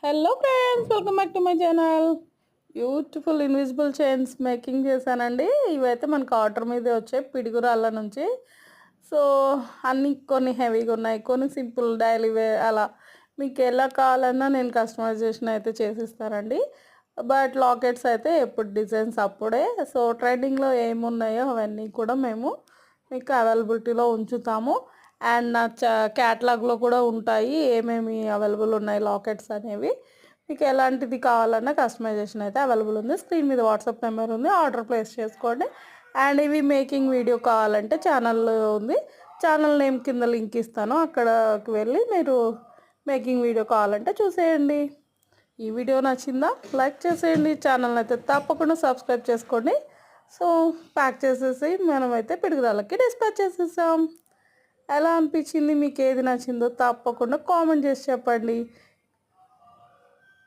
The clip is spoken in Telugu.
Hello friends, welcome back to my channel. Beautiful invisible chains making చేశానండి. ఇవైతే మనకు ఆర్డర్ మీదే వచ్చాయి పిడుగురాళ్ళ నుంచి. సో అన్నీ కొన్ని హెవీగా ఉన్నాయి, కొన్ని సింపుల్ డైలీ వేర్ అలా మీకు ఎలా కావాలన్నా నేను కస్టమైజేషన్ అయితే చేసిస్తానండి. బట్ లాకెట్స్ అయితే ఎప్పుడు డిజైన్స్ అప్పుడే. సో ట్రెండింగ్లో ఏమున్నాయో అవన్నీ కూడా మేము మీకు అవైలబిలిటీలో ఉంచుతాము. అండ్ నా క్యాటలాగ్లో కూడా ఉంటాయి ఏమేమి అవైలబుల్ ఉన్నాయి లాకెట్స్ అనేవి. మీకు ఎలాంటిది కావాలన్నా కస్టమైజేషన్ అయితే అవైలబుల్ ఉంది. స్క్రీన్ మీద వాట్సాప్ నెంబర్ ఉంది, ఆర్డర్ ప్లేస్ చేసుకోండి. అండ్ ఇవి మేకింగ్ వీడియో కావాలంటే ఛానల్ ఉంది, ఛానల్ నేమ్ కింద లింక్ ఇస్తాను, అక్కడికి వెళ్ళి మీరు మేకింగ్ వీడియో కావాలంటే చూసేయండి. ఈ వీడియో నచ్చిందా లైక్ చేసేయండి, ఛానల్ అయితే తప్పకుండా సబ్స్క్రైబ్ చేసుకోండి. సో ప్యాక్ చేసేసి మనమైతే పిడుగురాళ్ళకి డిస్పాచ్ చేసేసాం. ఎలా అనిపించింది, మీకు ఏది నచ్చిందో తప్పకుండా కామెంట్ చేసి చెప్పండి.